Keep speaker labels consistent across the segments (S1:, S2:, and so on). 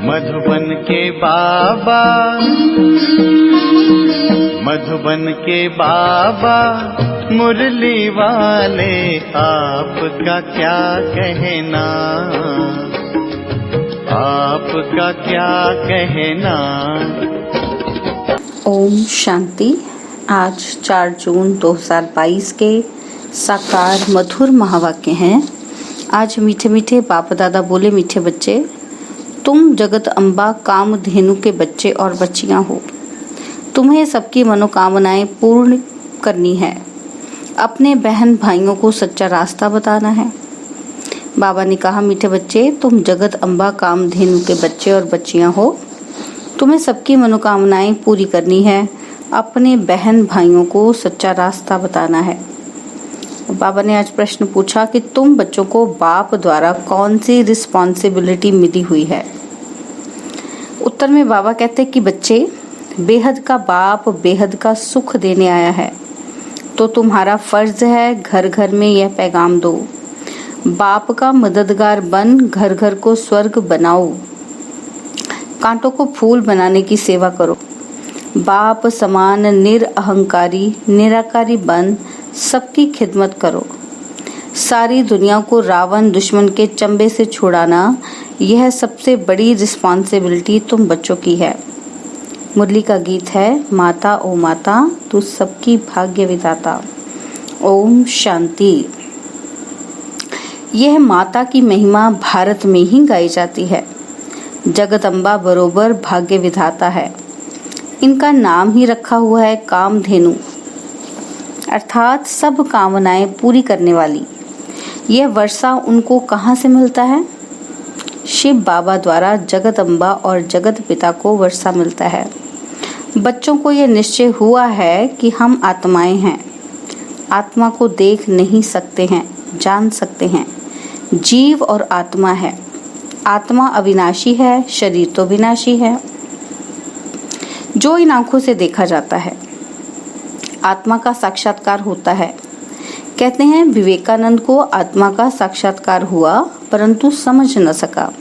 S1: मधुबन के बाबा, मधुबन के बाबा मुरली वाले, आपका क्या कहना, आपका क्या कहना।
S2: ओम शांति। आज 4 जून 2022 के साकार मधुर महावाक्य हैं। आज मीठे मीठे बाप दादा बोले, मीठे बच्चे, तुम जगत अम्बा कामधेनु के बच्चे और बच्चियां हो। तुम्हें सबकी मनोकामनाएं पूर्ण करनी है, अपने बहन भाइयों को सच्चा रास्ता बताना है। बाबा ने कहा, मीठे बच्चे, तुम जगत अम्बा कामधेनु के बच्चे और बच्चियां हो। तुम्हें सबकी मनोकामनाएं पूरी करनी है, अपने बहन भाइयों को सच्चा रास्ता बताना है। बाबा ने आज प्रश्न पूछा कि तुम बच्चों को बाप द्वारा कौन सी रिस्पॉन्सिबिलिटी मिली हुई है। उत्तर में बाबा कहते कि बच्चे, बेहद का बाप बेहद का सुख देने आया है, तो तुम्हारा फर्ज है घर घर में यह पैगाम दो। बाप का मददगार बन घर घर को स्वर्ग बनाओ, कांटों को फूल बनाने की सेवा करो। बाप समान निरअहंकारी निराकारी बन सबकी खिदमत करो। सारी दुनिया को रावण दुश्मन के चंबे से छुड़ाना, यह सबसे बड़ी रिस्पॉन्सिबिलिटी तुम बच्चों की है। मुरली का गीत है, माता ओ माता तू सबकी भाग्य विधाता। ओम शांति। यह माता की महिमा भारत में ही गाई जाती है। जगदम्बा बरोबर भाग्य विधाता है। इनका नाम ही रखा हुआ है कामधेनु, अर्थात सब कामनाएं पूरी करने वाली। यह वर्षा उनको कहाँ से मिलता है? शिव बाबा द्वारा जगदम्बा और जगत पिता को वर्षा मिलता है। बच्चों को यह निश्चय हुआ है कि हम आत्माएं हैं, आत्मा को देख नहीं सकते हैं, जान सकते हैं। जीव और आत्मा है। आत्मा अविनाशी है, शरीर तो विनाशी है, जो इन आंखों से देखा जाता है। आत्मा का साक्षात्कार होता है। कहते हैं विवेकानंद को आत्मा का साक्षात्कार हुआ, परंतु समझ न सका।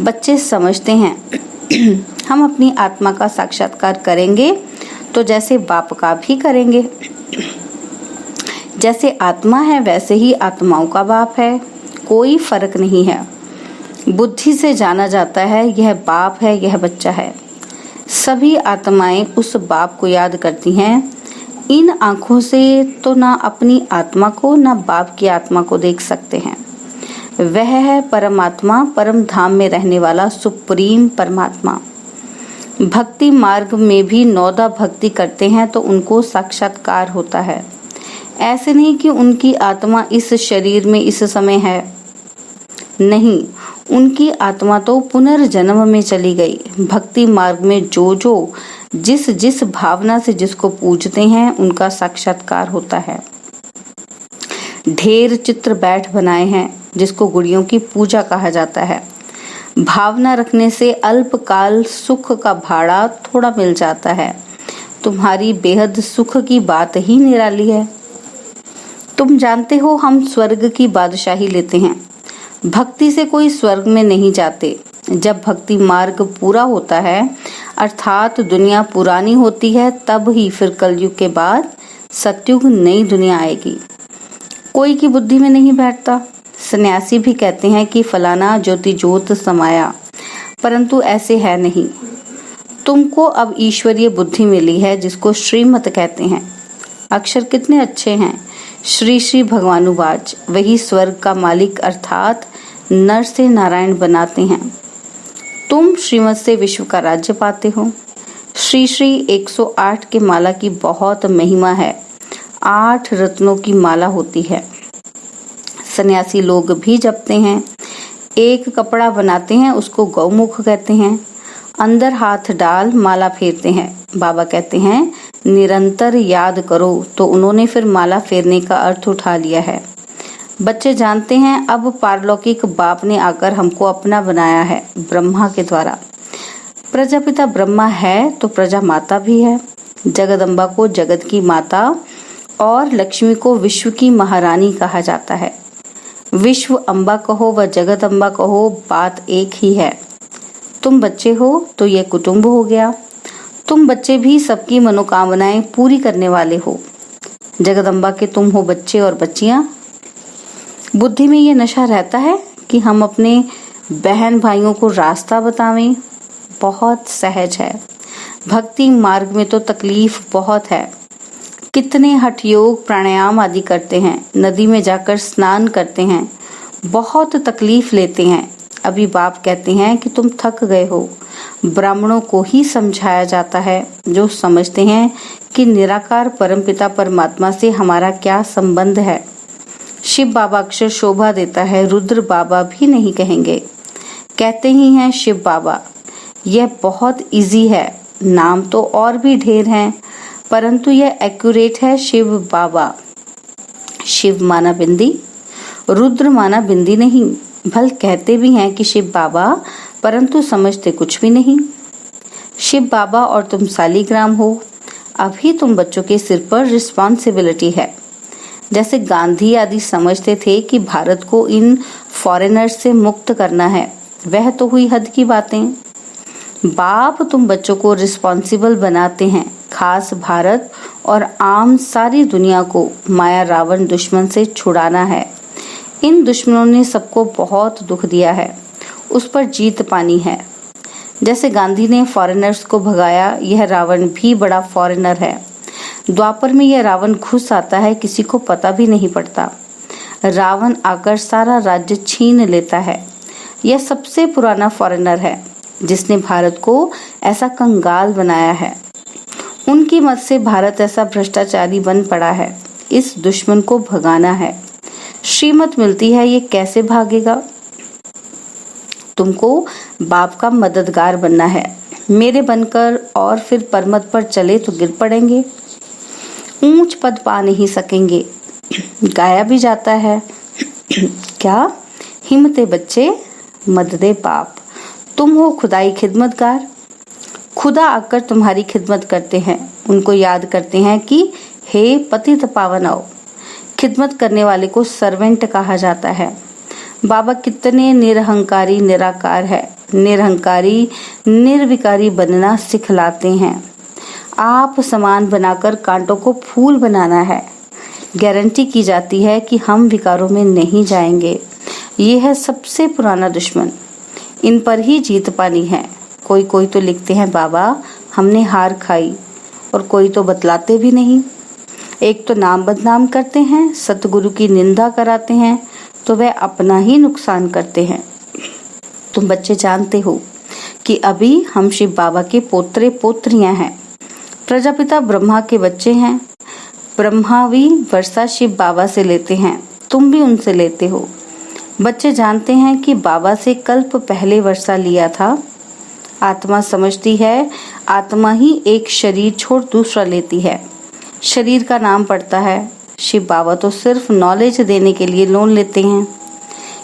S2: बच्चे समझते हैं हम अपनी आत्मा का साक्षात्कार करेंगे तो जैसे बाप का भी करेंगे। जैसे आत्मा है वैसे ही आत्माओं का बाप है, कोई फर्क नहीं है। बुद्धि से जाना जाता है यह बाप है, यह बच्चा है। सभी आत्माएं उस बाप को याद करती हैं। इन आंखों से तो ना अपनी आत्मा को ना बाप की आत्मा को देख सकते हैं। वह है परमात्मा, परम धाम में रहने वाला सुप्रीम परमात्मा। भक्ति मार्ग में भी 9 भक्ति करते हैं तो उनको साक्षात्कार होता है। ऐसे नहीं कि उनकी आत्मा इस शरीर में इस समय है, नहीं, उनकी आत्मा तो पुनर्जन्म में चली गई। भक्ति मार्ग में जो जिस जिस भावना से जिसको पूजते हैं उनका साक्षात्कार होता है। ढेर चित्र बैठ बनाए हैं जिसको गुड़ियों की पूजा कहा जाता है। भावना रखने से अल्पकाल सुख का भाड़ा थोड़ा मिल जाता है। तुम्हारी बेहद सुख की बात ही निराली है। तुम जानते हो हम स्वर्ग की बादशाही लेते हैं। भक्ति से कोई स्वर्ग में नहीं जाते। जब भक्ति मार्ग पूरा होता है, अर्थात दुनिया पुरानी होती है, तब ही फिर कलयुग के बाद सतयुग नई दुनिया आएगी। कोई की बुद्धि में नहीं बैठता। सन्यासी भी कहते हैं कि फलाना ज्योति ज्योत समाया, परंतु ऐसे है नहीं। तुमको अब ईश्वरीय बुद्धि मिली है जिसको श्रीमत कहते हैं। अक्षर कितने अच्छे हैं। श्री श्री भगवानुवाच, वही स्वर्ग का मालिक अर्थात नर से नारायण बनाते हैं। तुम श्रीमत से विश्व का राज्य पाते हो। श्री श्री 108 के माला की बहुत महिमा है। 8 रत्नों की माला होती है। सन्यासी लोग भी जपते हैं। एक कपड़ा बनाते हैं, उसको गौमुख कहते हैं। अंदर हाथ डाल माला फेरते हैं। बाबा कहते हैं निरंतर याद करो, तो उन्होंने फिर माला फेरने का अर्थ उठा लिया है। बच्चे जानते हैं अब पारलौकिक बाप ने आकर हमको अपना बनाया है ब्रह्मा के द्वारा। प्रजापिता ब्रह्मा है तो प्रजा माता भी है। जगदम्बा को जगत की माता और लक्ष्मी को विश्व की महारानी कहा जाता है। विश्व अम्बा कहो व जगदम्बा कहो, बात एक ही है। तुम बच्चे हो तो ये कुटुंब हो गया। तुम बच्चे भी सबकी मनोकामनाएं पूरी करने वाले हो। जगदम्बा के तुम हो बच्चे और बच्चियां। बुद्धि में ये नशा रहता है कि हम अपने बहन भाइयों को रास्ता बतावें। बहुत सहज है। भक्ति मार्ग में तो तकलीफ बहुत है। कितने हठ योग प्राणायाम आदि करते हैं, नदी में जाकर स्नान करते हैं, बहुत तकलीफ लेते हैं। अभी बाप कहते हैं कि तुम थक गए हो। ब्राह्मणों को ही समझाया जाता है जो समझते हैं कि निराकार परमपिता परमात्मा से हमारा क्या संबंध है। शिव बाबा अक्षर शोभा देता है, रुद्र बाबा भी नहीं कहेंगे, कहते ही हैं शिव बाबा। यह बहुत इजी है। नाम तो और भी ढेर हैं, परंतु यह एक्यूरेट है शिव बाबा। शिव माना बिंदी, रुद्र माना बिंदी नहीं। भल कहते भी हैं कि शिव बाबा, परंतु समझते कुछ भी नहीं। शिव बाबा और तुम सालीग्राम हो। अभी तुम बच्चों के सिर पर रिस्पॉन्सिबिलिटी है। जैसे गांधी आदि समझते थे कि भारत को इन फॉरेनर्स से मुक्त करना है, वह तो हुई हद की बातें। बाप तुम बच्चों को रिस्पॉन्सिबल बनाते हैं, खास भारत और आम सारी दुनिया को माया रावण दुश्मन से छुड़ाना है। इन दुश्मनों ने सबको बहुत दुख दिया है, उस पर जीत पानी है। जैसे गांधी ने फॉरेनर्स को भगाया, यह रावण भी बड़ा फॉरेनर है। द्वापर में यह रावण घुस आता है, किसी को पता भी नहीं पड़ता। रावण आकर सारा राज्य छीन लेता है। यह सबसे पुराना फॉरेनर है जिसने भारत को ऐसा कंगाल बनाया है। उनकी मत से भारत ऐसा भ्रष्टाचारी बन पड़ा है। इस दुश्मन को भगाना है। श्रीमत मिलती है, ये कैसे भागेगा? तुमको बाप का मददगार बनना है। मेरे बनकर और फिर परमत पर चले तो गिर पड़ेंगे, ऊंच पद पा नहीं सकेंगे। गाया भी जाता है, क्या हिम्मते बच्चे मददे बाप। तुम हो खुदाई खिदमतगार। खुदा आकर तुम्हारी खिदमत करते हैं, उनको याद करते हैं कि हे पतित पावन आओ। खिदमत करने वाले को सर्वेंट कहा जाता है। बाबा कितने निरहंकारी निराकार है। निरहंकारी निर्विकारी बनना सिखलाते हैं। आप समान बनाकर कांटों को फूल बनाना है। गारंटी की जाती है कि हम विकारों में नहीं जाएंगे। ये है सबसे पुराना दुश्मन, इन पर ही जीत पानी है। कोई कोई तो लिखते हैं बाबा हमने हार खाई, और कोई तो बतलाते भी नहीं। एक तो नाम बदनाम करते हैं, सतगुरु की निंदा कराते हैं, तो वह अपना ही नुकसान करते हैं। तुम बच्चे जानते हो कि अभी हम शिव बाबा के पोत्रे पोत्रियां हैं। प्रजापिता ब्रह्मा के बच्चे हैं। ब्रह्मा भी वर्षा शिव बाबा से लेते हैं, तुम भी उनसे लेते हो। बच्चे जानते हैं कि बाबा से कल्प पहले वर्षा लिया था। आत्मा समझती है आत्मा ही एक शरीर छोड़ दूसरा लेती है। शरीर का नाम पड़ता है। शिव बाबा तो सिर्फ नॉलेज देने के लिए लोन लेते हैं।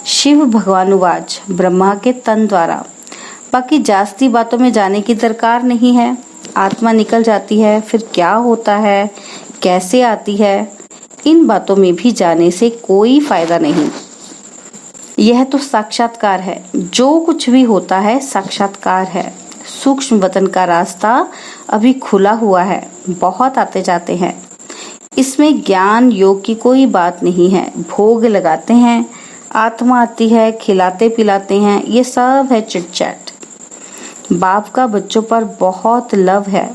S2: शिव भगवानुवाच ब्रह्मा के तन द्वारा। बाकी जास्ती बातों में जाने की दरकार नहीं है। आत्मा निकल जाती है, फिर क्या होता है, कैसे आती है, इन बातों में भी जाने से कोई फायदा नहीं। यह तो साक्षात्कार है। जो कुछ भी होता है साक्षात्कार है। सूक्ष्म वतन का रास्ता अभी खुला हुआ है, बहुत आते जाते हैं। इसमें ज्ञान योग की कोई बात नहीं है। भोग लगाते हैं, आत्मा आती है, खिलाते पिलाते हैं, ये सब है चिट चैट। बाप का बच्चों पर बहुत लव है।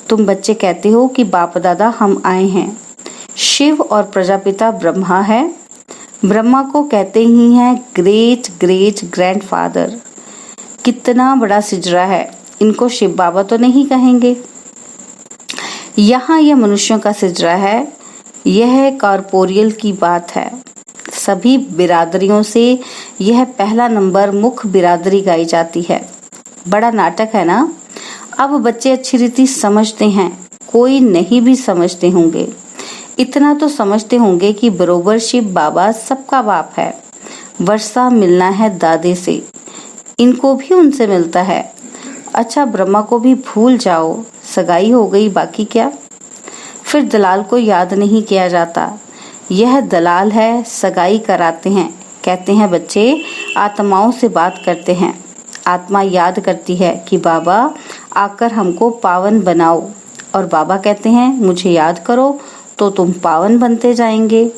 S2: तुम बच्चे कहते हो कि बाप दादा हम आए हैं। शिव और प्रजापिता ब्रह्मा है। ब्रह्मा को कहते ही हैं ग्रेट ग्रेट ग्रैंडफादर। कितना बड़ा सिजरा है, इनको शिव बाबा तो नहीं कहेंगे। यहाँ यह मनुष्यों का सिजरा है। यह कॉर्पोरियल की बात है। सभी बिरादरियों से यह पहला नंबर मुख्य बिरादरी गाई जाती है। बड़ा नाटक है ना। अब बच्चे अच्छी रीति समझते हैं, कोई नहीं भी समझते होंगे। इतना तो समझते होंगे कि बरोबर शिव बाबा सबका बाप है। वर्षा मिलना है दादे से, इनको भी उनसे मिलता है। अच्छा ब्रह्मा को भी भूल जाओ, सगाई हो गई, बाकी क्या। फिर दलाल को याद नहीं किया जाता। यह दलाल है, सगाई कराते हैं। कहते हैं बच्चे आत्माओं से बात करते हैं। आत्मा याद करती है कि बाबा आकर हमको पावन बनाओ, और बाबा कहते हैं मुझे याद करो तो तुम पावन बनते जाएंगे,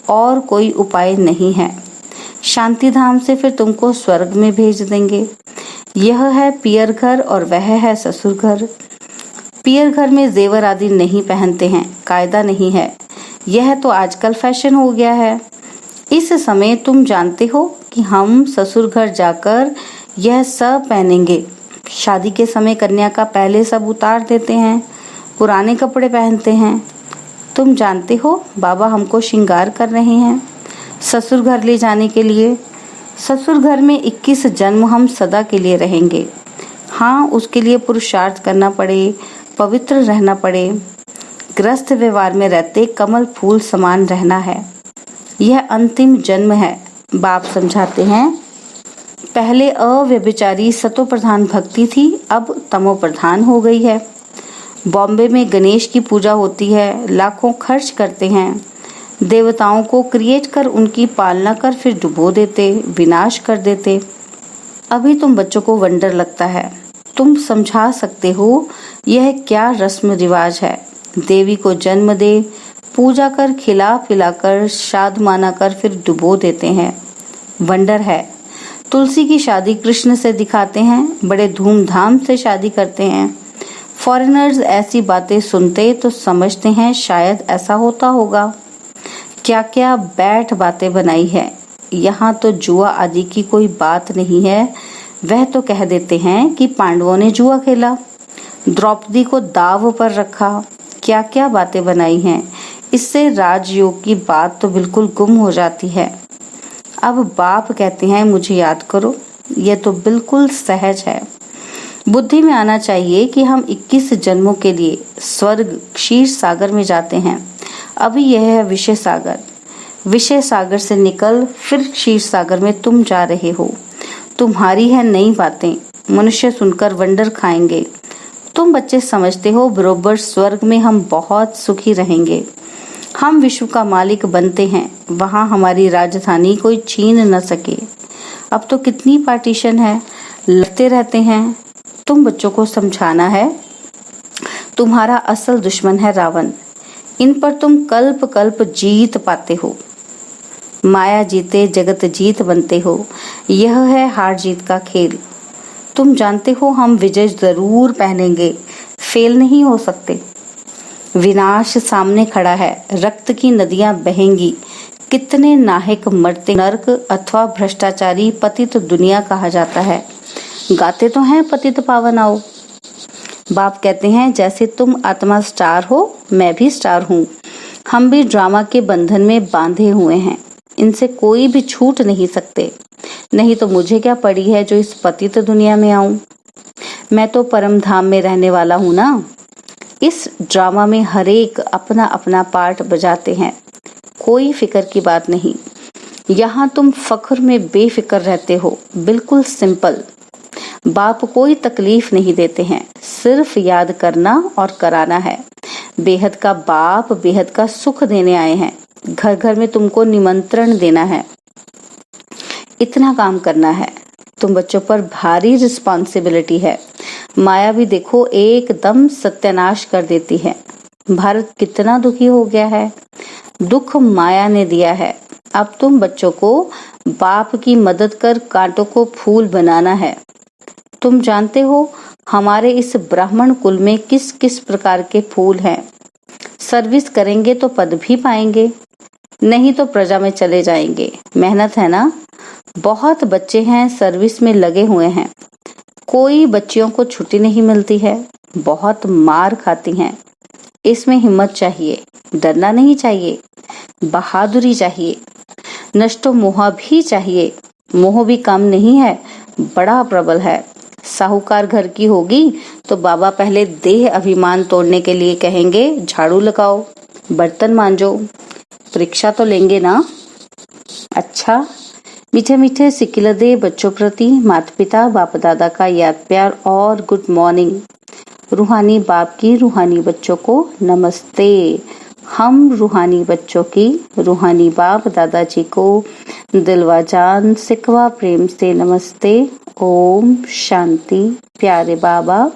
S2: और कोई उपाय नहीं है। शांति धाम से फिर तुमको स्वर्ग में भेज देंगे। यह है पियर घर और वह है ससुर घर। पियर घर में जेवर आदि नहीं पहनते हैं, कायदा नहीं है। यह तो आजकल फैशन हो गया है। इस समय तुम जानते हो कि हम ससुर घर जाकर यह सब पहनेंगे। शादी के समय कन्या का पहले सब उतार देते हैं, पुराने कपड़े पहनते हैं। तुम जानते हो बाबा हमको श्रृंगार कर रहे हैं ससुर घर ले जाने के लिए। ससुर घर में 21 जन्म हम सदा के लिए रहेंगे। हाँ, उसके लिए पुरुषार्थ करना पड़े, पवित्र रहना पड़े, गृहस्थ व्यवहार में रहते कमल फूल समान रहना है। यह अंतिम जन्म है। बाप समझाते हैं पहले अव्यभिचारी सतो प्रधान भक्ति थी, अब तमो प्रधान हो गई है। बॉम्बे में गणेश की पूजा होती है, लाखों खर्च करते हैं, देवताओं को क्रिएट कर उनकी पालना कर फिर डुबो देते, विनाश कर देते। अभी तुम बच्चों को वंडर लगता है। तुम समझा सकते हो यह क्या रस्म रिवाज है। देवी को जन्म दे, पूजा कर, खिला पिलाकर, श्राद्ध माना कर फिर डुबो देते हैं। वंडर है। तुलसी की शादी कृष्ण से दिखाते हैं, बड़े धूमधाम से शादी करते हैं। फॉरेनर्स ऐसी बातें सुनते तो समझते हैं शायद ऐसा होता होगा। क्या क्या बैठ बातें बनाई है। यहाँ तो जुआ आदि की कोई बात नहीं है। वह तो कह देते हैं कि पांडवों ने जुआ खेला, द्रौपदी को दाव पर रखा। क्या क्या बातें बनाई हैं। इससे राजयोग की बात तो बिल्कुल गुम हो जाती है। अब बाप कहते हैं मुझे याद करो। यह तो बिल्कुल सहज है। बुद्धि में आना चाहिए कि हम 21 जन्मों के लिए स्वर्ग क्षीर सागर में जाते हैं। अभी यह है विषय सागर। विषय सागर से निकल फिर क्षीर सागर में तुम जा रहे हो। तुम्हारी है नई बातें, मनुष्य सुनकर वंडर खाएंगे। तुम बच्चे समझते हो बरोबर स्वर्ग में हम बहुत सुखी रहेंगे। हम विश्व का मालिक बनते हैं, वहां हमारी राजधानी कोई छीन न सके। अब तो कितनी पार्टीशन है, लड़ते रहते हैं। तुम बच्चों को समझाना है तुम्हारा असल दुश्मन है रावण। इन पर तुम कल्प कल्प जीत पाते हो। माया जीते जगत जीत बनते हो। यह है हार जीत का खेल। तुम जानते हो हम विजय जरूर पहनेंगे, फेल नहीं हो सकते। विनाश सामने खड़ा है, रक्त की नदियां बहेंगी। कितने नाहक मरते। नर्क अथवा भ्रष्टाचारी पतित दुनिया कहा जाता है। गाते तो हैं पतित पावन आओ। बाप कहते हैं जैसे तुम आत्मा स्टार हो, मैं भी स्टार हूँ। हम भी ड्रामा के बंधन में बांधे हुए हैं। इनसे कोई भी छूट नहीं सकते। नहीं तो मुझे क्या पड़ी है जो इस पतित दुनिया में आऊं। मैं तो परम धाम में रहने वाला हूं ना। इस ड्रामा में हरेक अपना अपना पार्ट बजाते हैं। कोई फिक्र की बात नहीं। यहाँ तुम फख्र में बेफिक्र रहते हो, बिल्कुल सिंपल। बाप कोई तकलीफ नहीं देते हैं, सिर्फ याद करना और कराना है। बेहद का बाप बेहद का सुख देने आए हैं। घर घर में तुमको निमंत्रण देना है। इतना काम करना है। तुम बच्चों पर भारी रिस्पॉन्सिबिलिटी है। माया भी देखो एकदम सत्यानाश कर देती है। भारत कितना दुखी हो गया है। दुख माया ने दिया है। अब तुम बच्चों को बाप की मदद कर कांटों को फूल बनाना है। तुम जानते हो हमारे इस ब्राह्मण कुल में किस किस प्रकार के फूल हैं। सर्विस करेंगे तो पद भी पाएंगे, नहीं तो प्रजा में चले जाएंगे। मेहनत है ना। बहुत बच्चे हैं सर्विस में लगे हुए हैं। कोई बच्चियों को छुट्टी नहीं मिलती है। बहुत मार खाती हैं। इसमें हिम्मत चाहिए, डरना नहीं चाहिए, बहादुरी चाहिए, नष्टो मोह भी चाहिए। मोह भी कम नहीं है, बड़ा प्रबल है। साहूकार घर की होगी तो बाबा पहले देह अभिमान तोड़ने के लिए कहेंगे झाड़ू लगाओ, बर्तन मांजो। परीक्षा तो लेंगे ना। अच्छा, मीठे मीठे सिकिलदे बच्चों प्रति माता पिता बाप दादा का याद प्यार और गुड मॉर्निंग। रूहानी बाप की रूहानी बच्चों को नमस्ते। हम रूहानी बच्चों की रूहानी बाप दादाजी को दिलवा जान सिकवा प्रेम से नमस्ते ओम शांति। प्यारे बाबा,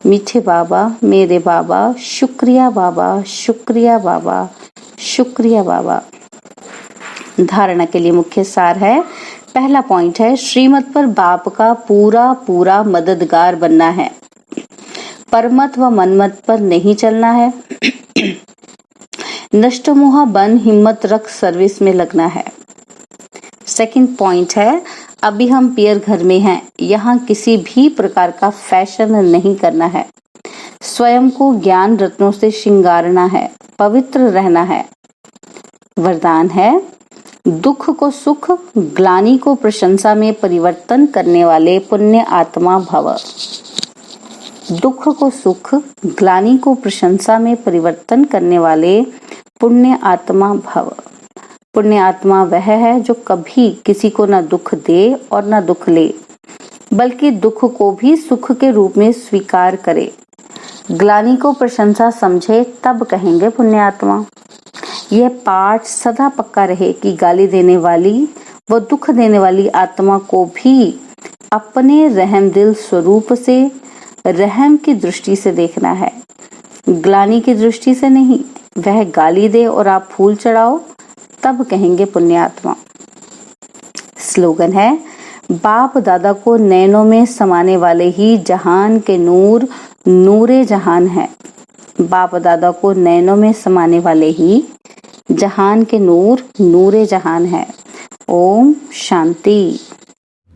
S2: मीठे बाबा, मेरे बाबा, शुक्रिया बाबा, शुक्रिया बाबा, शुक्रिया बाबा। धारणा के लिए मुख्य सार है, पहला पॉइंट है, श्रीमत पर बाप का पूरा पूरा मददगार बनना है। परमत व मनमत पर नहीं चलना है। नष्ट मोह बन हिम्मत रख सर्विस में लगना है। सेकंड पॉइंट है, अभी हम पियर घर में हैं, यहाँ किसी भी प्रकार का फैशन नहीं करना है। स्वयं को ज्ञान रत्नों से श्रृंगारना है, पवित्र रहना है। वरदान है, दुख को सुख, ग्लानि को प्रशंसा में परिवर्तन करने वाले पुण्य आत्मा भव। दुख को सुख, ग्लानि को प्रशंसा में परिवर्तन करने वाले पुण्य आत्मा भव। पुण्य आत्मा वह है जो कभी किसी को न दुख दे और न दुख ले, बल्कि दुख को भी सुख के रूप में स्वीकार करे। ग्लानि को प्रशंसा समझे तब कहेंगे पुण्य आत्मा। यह पाठ सदा पक्का रहे कि गाली देने वाली व दुख देने वाली आत्मा को भी अपने रहम दिल स्वरूप से, रहम की दृष्टि से देखना है, ग्लानि की दृष्टि से नहीं। वह गाली दे और आप फूल चढ़ाओ तब कहेंगे पुण्य आत्मा। स्लोगन है, बाप दादा को नैनों में समाने वाले ही जहान के नूर नूरे जहान है। बाप दादा को नैनों में समाने वाले ही जहान के नूर नूरे जहान है। ओम शांति।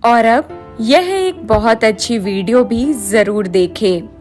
S3: और अब यह एक बहुत अच्छी वीडियो भी जरूर देखें।